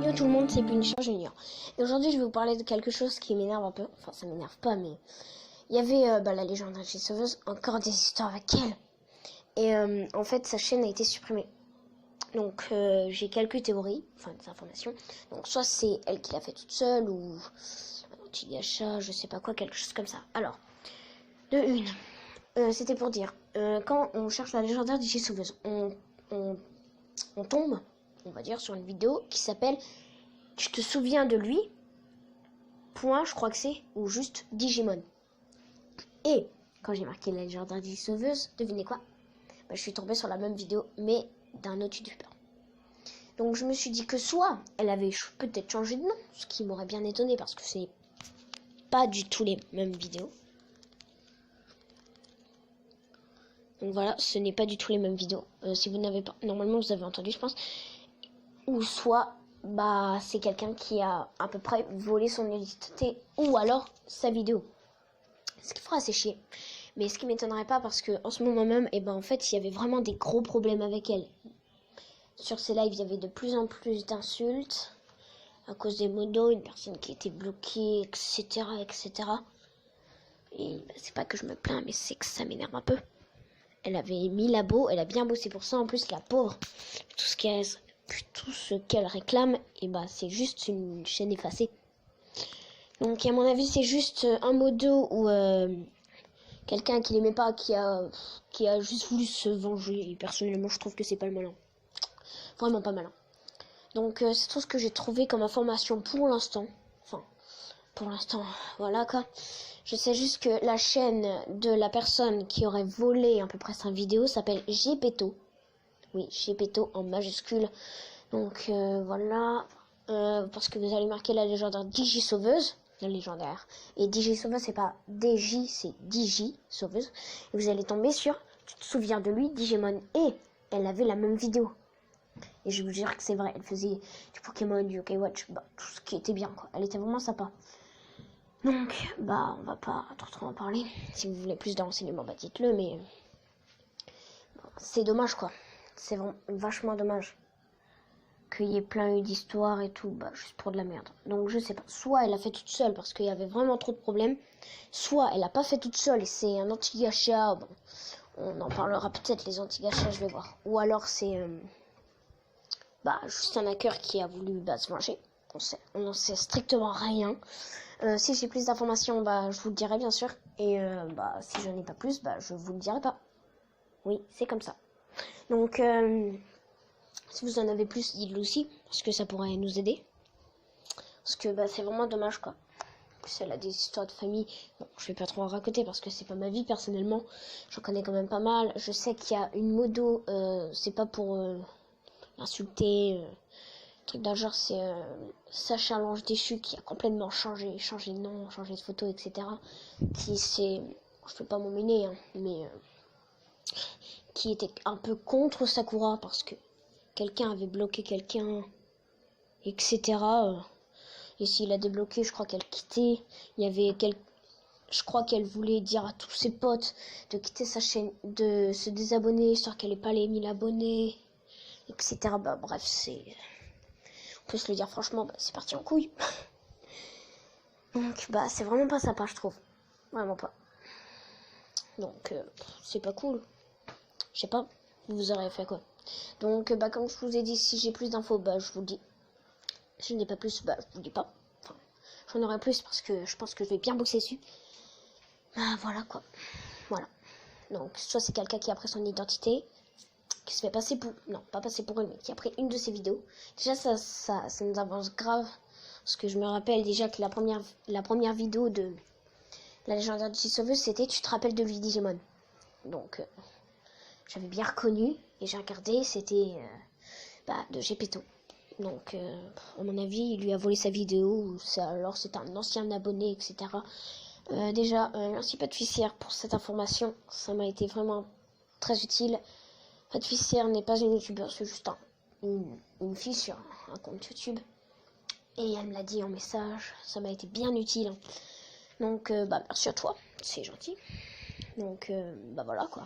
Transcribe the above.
Yo tout le monde, c'est Punisher Junior. Et aujourd'hui, je vais vous parler de quelque chose qui m'énerve un peu. Enfin, ça m'énerve pas, mais il y avait la légende d'Angie Sauveuse, encore des histoires avec elle. Et en fait, sa chaîne a été supprimée. Donc, j'ai quelques théories, enfin des informations. Donc, soit c'est elle qui l'a fait toute seule, ou un anti-gacha, je sais pas quoi, quelque chose comme ça. Alors, de une, c'était pour dire, quand on cherche la légendaire d'Angie Sauveuse, on tombe, on va dire, sur une vidéo qui s'appelle « Tu te souviens de lui ?» point, je crois que c'est, ou juste Digimon. Et quand j'ai marqué la légendaire d'Angie Sauveuse, devinez quoi? Je suis tombée sur la même vidéo, mais d'un autre youtubeur. Donc je me suis dit que soit elle avait peut-être changé de nom, ce qui m'aurait bien étonné parce que c'est pas du tout les mêmes vidéos. Donc voilà, ce n'est pas du tout les mêmes vidéos. Si vous n'avez pas, normalement vous avez entendu, je pense. Ou soit, c'est quelqu'un qui a à peu près volé son identité, ou alors sa vidéo. Ce qui fera assez chier. Mais ce qui m'étonnerait pas parce que en ce moment même, en fait, il y avait vraiment des gros problèmes avec elle. Sur ces lives, il y avait de plus en plus d'insultes à cause des modos, une personne qui était bloquée, etc., etc. Et c'est pas que je me plains, mais c'est que ça m'énerve un peu. Elle avait 1000 abos, elle a bien bossé pour ça. En plus, la pauvre, tout ce qu'elle réclame, c'est juste une chaîne effacée. Donc, à mon avis, c'est juste un modo ou quelqu'un qui l'aimait pas, qui a juste voulu se venger. Et personnellement, je trouve que c'est pas le malin. Vraiment pas malin. Donc, c'est tout ce que j'ai trouvé comme information pour l'instant. Enfin, pour l'instant, voilà quoi. Je sais juste que la chaîne de la personne qui aurait volé à peu près sa vidéo s'appelle Gepetto. Oui, Gepetto en majuscule. Donc, voilà. Parce que vous allez marquer la légendaire Digi Sauveuse. La légendaire. Et Digi Sauveuse, c'est pas DJ, c'est Digi Sauveuse. Et vous allez tomber sur, tu te souviens de lui, Digimon. Et elle avait la même vidéo. Et je vous jure que c'est vrai, elle faisait du Pokémon, du OK Watch, tout ce qui était bien, quoi. Elle était vraiment sympa. Donc, on va pas trop en parler. Si vous voulez plus de renseignements, dites-le, mais c'est dommage, quoi. C'est vraiment vachement dommage qu'il y ait plein d'histoires et tout, juste pour de la merde. Donc, je sais pas. Soit elle a fait toute seule parce qu'il y avait vraiment trop de problèmes, soit elle a pas fait toute seule et c'est un anti-gacha. Bon, on en parlera peut-être, les anti-gachas, je vais voir. Ou alors c'est juste un hacker qui a voulu se venger. On n'en sait strictement rien. Si j'ai plus d'informations, je vous le dirai bien sûr. Et si j'en ai pas plus, je vous le dirai pas. Oui, c'est comme ça. Donc, si vous en avez plus, dites-le aussi, parce que ça pourrait nous aider. Parce que c'est vraiment dommage, quoi. En plus, elle a des histoires de famille. Bon, je vais pas trop en raconter parce que c'est pas ma vie personnellement. J'en connais quand même pas mal. Je sais qu'il y a une modo, c'est pas pour insulter. Truc d'un genre, c'est Sacha l'ange déchu qui a complètement changé de nom, changé de photo, etc. Qui s'est, je peux pas m'emmener, mais qui était un peu contre Sakura parce que quelqu'un avait bloqué quelqu'un, etc. Et s'il a débloqué, je crois qu'elle quittait. Il y avait je crois qu'elle voulait dire à tous ses potes de quitter sa chaîne, de se désabonner, histoire qu'elle ait pas les 1000 abonnés, etc. Bref, on peut se le dire franchement, c'est parti en couille. Donc, c'est vraiment pas sympa, je trouve. Vraiment pas. Donc, c'est pas cool. Je sais pas, vous aurez fait quoi. Donc, comme je vous ai dit, si j'ai plus d'infos, je vous le dis. Si je n'ai pas plus, je vous le dis pas. Enfin, j'en aurai plus parce que je pense que je vais bien bosser dessus. Voilà quoi. Voilà. Donc, soit c'est quelqu'un qui a pris son identité, qui se fait passer pour... Non, pas passer pour elle, mais qui a pris une de ses vidéos. Déjà, ça nous avance grave. Parce que je me rappelle déjà que la première vidéo de la légendaire de Sauveuse, c'était « Tu te rappelles de lui, Digimon ?» Donc, j'avais bien reconnu. Et j'ai regardé, c'était de Gepetto. Donc, à mon avis, il lui a volé sa vidéo. Alors, c'est un ancien abonné, etc. Déjà, merci Patfissière pour cette information. Ça m'a été vraiment très utile. Patfissière n'est pas une youtubeuse, c'est juste une fille sur un compte YouTube. Et elle me l'a dit en message. Ça m'a été bien utile. Donc, merci à toi. C'est gentil. Donc, voilà quoi.